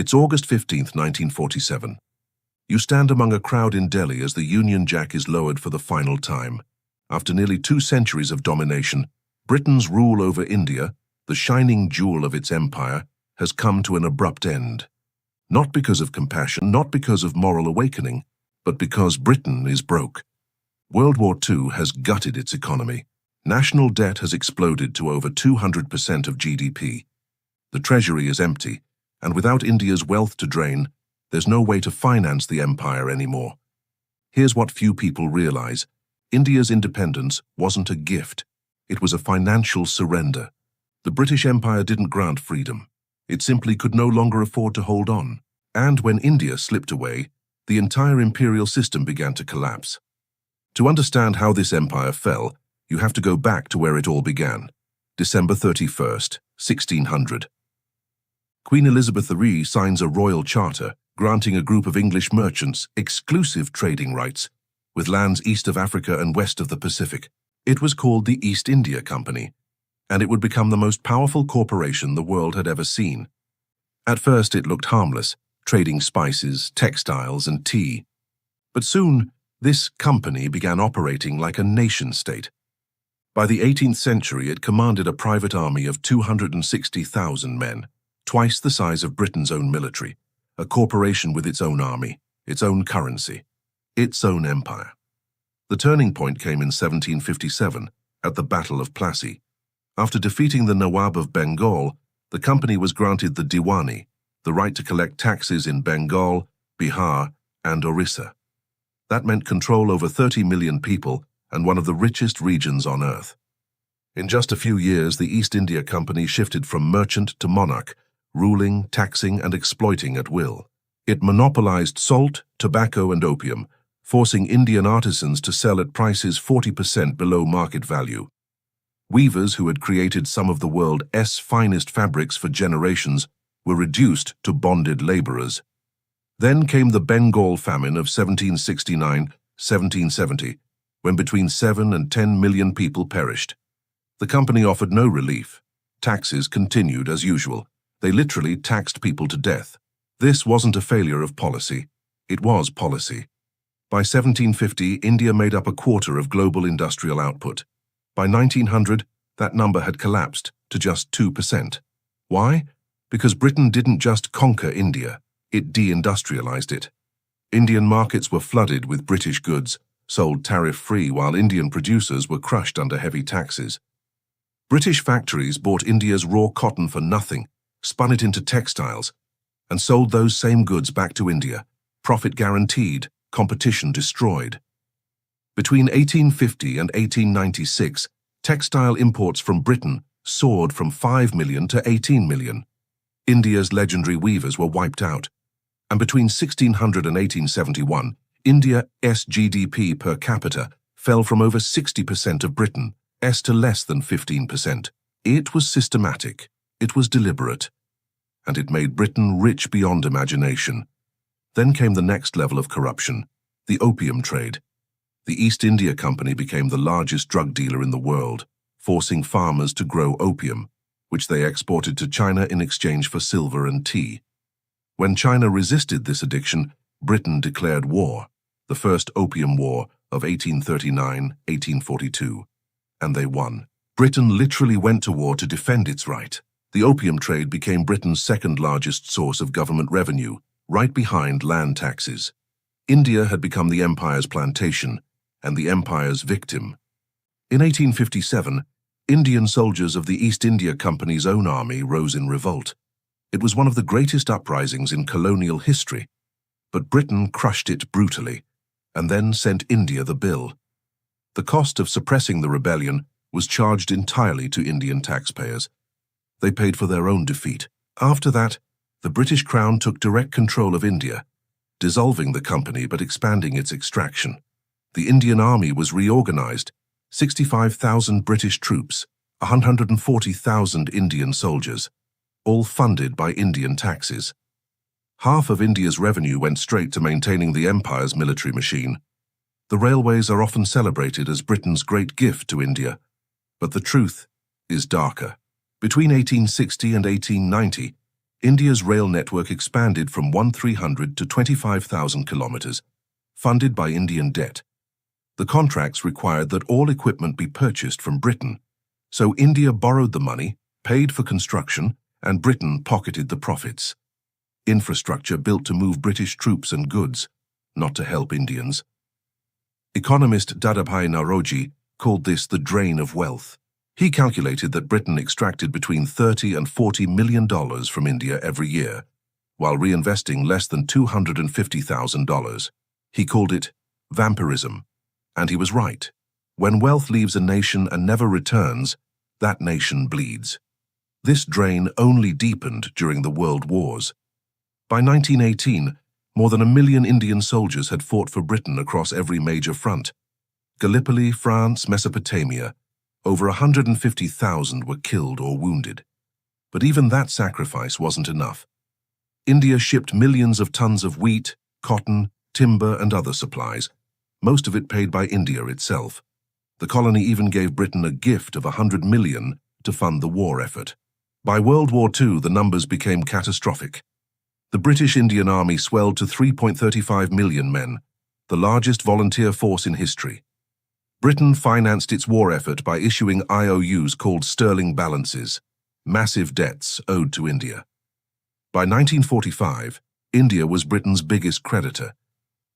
It's August 15, 1947. You stand among a crowd in Delhi as the Union Jack is lowered for the final time. After nearly 2 centuries of domination, Britain's rule over India, the shining jewel of its empire, has come to an abrupt end. Not because of compassion, not because of moral awakening, but because Britain is broke. World War II has gutted its economy. National debt has exploded to over 200% of GDP. The treasury is empty, and without India's wealth to drain, there's no way to finance the empire anymore. Here's what few people realize. India's independence wasn't a gift. It was a financial surrender. The British Empire didn't grant freedom. It simply could no longer afford to hold on. And when India slipped away, the entire imperial system began to collapse. To understand how this empire fell, you have to go back to where it all began. December 31st, 1600. Queen Elizabeth II signs a royal charter granting a group of English merchants exclusive trading rights with lands east of Africa and west of the Pacific. It was called the East India Company, and it would become the most powerful corporation the world had ever seen. At first it looked harmless, trading spices, textiles, and tea. But soon, this company began operating like a nation-state. By the 18th century, it commanded a private army of 260,000 men, twice the size of Britain's own military, a corporation with its own army, its own currency, its own empire. The turning point came in 1757, at the Battle of Plassey. After defeating the Nawab of Bengal, the company was granted the Diwani, the right to collect taxes in Bengal, Bihar, and Orissa. That meant control over 30 million people and one of the richest regions on earth. In just a few years, the East India Company shifted from merchant to monarch, ruling, taxing, and exploiting at will. It monopolized salt, tobacco, and opium, forcing Indian artisans to sell at prices 40% below market value. Weavers who had created some of the world's finest fabrics for generations were reduced to bonded laborers. Then came the Bengal famine of 1769-1770, when between 7 and 10 million people perished. The company offered no relief. Taxes continued as usual. They literally taxed people to death. This wasn't a failure of policy. It was policy. By 1750, India made up a quarter of global industrial output. By 1900, that number had collapsed to just 2%. Why? Because Britain didn't just conquer India, it deindustrialized it. Indian markets were flooded with British goods, sold tariff-free while Indian producers were crushed under heavy taxes. British factories bought India's raw cotton for nothing, spun it into textiles, and sold those same goods back to India. Profit guaranteed, competition destroyed. Between 1850 and 1896, textile imports from Britain soared from 5 million to 18 million. India's legendary weavers were wiped out. And between 1600 and 1871, India's GDP per capita fell from over 60% of Britain's to less than 15%. It was systematic, it was deliberate, and it made Britain rich beyond imagination. Then came the next level of corruption, the opium trade. The East India Company became the largest drug dealer in the world, forcing farmers to grow opium, which they exported to China in exchange for silver and tea. When China resisted this addiction, Britain declared war, the First Opium War of 1839-1842, and they won. Britain literally went to war to defend its right. The opium trade became Britain's second-largest source of government revenue, right behind land taxes. India had become the empire's plantation and the empire's victim. In 1857, Indian soldiers of the East India Company's own army rose in revolt. It was one of the greatest uprisings in colonial history, but Britain crushed it brutally, and then sent India the bill. The cost of suppressing the rebellion was charged entirely to Indian taxpayers. They paid for their own defeat. After that, the British Crown took direct control of India, dissolving the company but expanding its extraction. The Indian Army was reorganized, 65,000 British troops, 140,000 Indian soldiers, all funded by Indian taxes. Half of India's revenue went straight to maintaining the empire's military machine. The railways are often celebrated as Britain's great gift to India, but the truth is darker. Between 1860 and 1890, India's rail network expanded from 1,300 to 25,000 kilometers, funded by Indian debt. The contracts required that all equipment be purchased from Britain, so India borrowed the money, paid for construction, and Britain pocketed the profits. Infrastructure built to move British troops and goods, not to help Indians. Economist Dadabhai Naoroji called this the drain of wealth. He calculated that Britain extracted between $30 and $40 million from India every year, while reinvesting less than $250,000. He called it vampirism, and he was right. When wealth leaves a nation and never returns, that nation bleeds. This drain only deepened during the World Wars. By 1918, more than 1 million Indian soldiers had fought for Britain across every major front. Gallipoli, France, Mesopotamia. Over 150,000 were killed or wounded. But even that sacrifice wasn't enough. India shipped millions of tons of wheat, cotton, timber, and other supplies, most of it paid by India itself. The colony even gave Britain a gift of 100 million to fund the war effort. By World War II, the numbers became catastrophic. The British Indian Army swelled to 3.35 million men, the largest volunteer force in history. Britain financed its war effort by issuing IOUs called sterling balances, massive debts owed to India. By 1945, India was Britain's biggest creditor.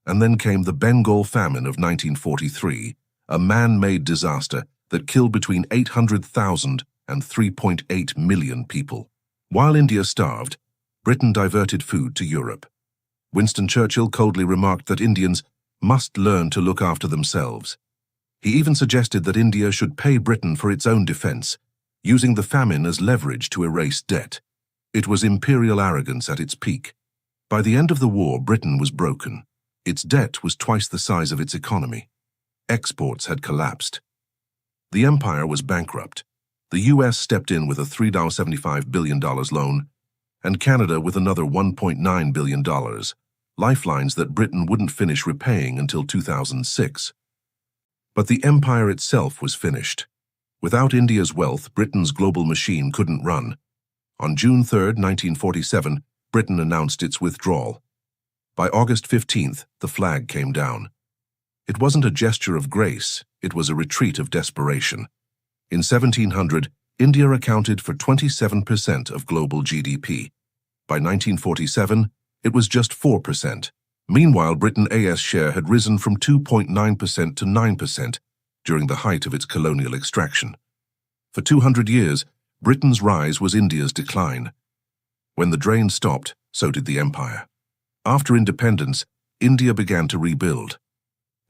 And then came the Bengal famine of 1943, a man-made disaster that killed between 800,000 and 3.8 million people. While India starved, Britain diverted food to Europe. Winston Churchill coldly remarked that Indians must learn to look after themselves. He even suggested that India should pay Britain for its own defense, using the famine as leverage to erase debt. It was imperial arrogance at its peak. By the end of the war, Britain was broken. Its debt was twice the size of its economy. Exports had collapsed. The empire was bankrupt. The US stepped in with a $3.75 billion loan, and Canada with another $1.9 billion, lifelines that Britain wouldn't finish repaying until 2006. But the empire itself was finished. Without India's wealth, Britain's global machine couldn't run. On June 3, 1947, Britain announced its withdrawal. By August 15th, the flag came down. It wasn't a gesture of grace, it was a retreat of desperation. In 1700, India accounted for 27% of global GDP. By 1947, it was just 4%. Meanwhile, Britain's share had risen from 2.9% to 9% during the height of its colonial extraction. For 200 years, Britain's rise was India's decline. When the drain stopped, so did the empire. After independence, India began to rebuild.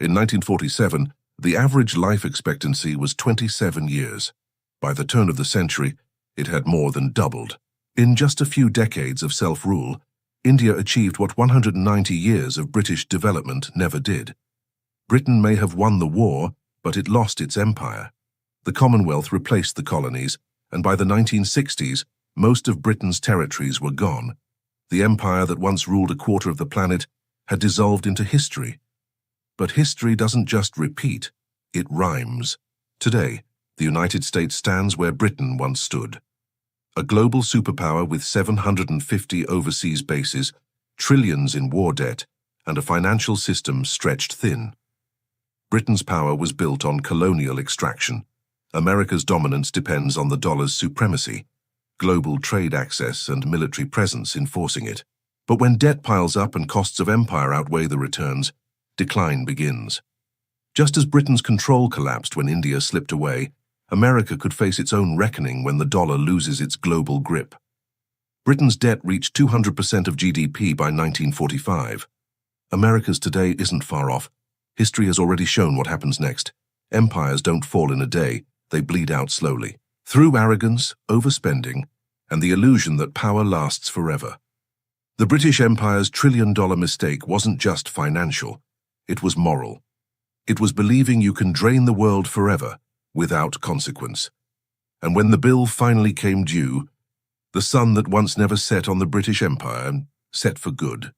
In 1947, the average life expectancy was 27 years. By the turn of the century, it had more than doubled. In just a few decades of self-rule, India achieved what 190 years of British development never did. Britain may have won the war, but it lost its empire. The Commonwealth replaced the colonies, and by the 1960s, most of Britain's territories were gone. The empire that once ruled a quarter of the planet had dissolved into history. But history doesn't just repeat, it rhymes. Today, the United States stands where Britain once stood. A global superpower with 750 overseas bases, trillions in war debt, and a financial system stretched thin. Britain's power was built on colonial extraction. America's dominance depends on the dollar's supremacy, global trade access and military presence enforcing it. But when debt piles up and costs of empire outweigh the returns, decline begins. Just as Britain's control collapsed when India slipped away, America could face its own reckoning when the dollar loses its global grip. Britain's debt reached 200% of GDP by 1945. America's today isn't far off. History has already shown what happens next. Empires don't fall in a day, they bleed out slowly. Through arrogance, overspending, and the illusion that power lasts forever. The British Empire's trillion-dollar mistake wasn't just financial, it was moral. It was believing you can drain the world forever, without consequence. And when the bill finally came due, the sun that once never set on the British Empire set for good.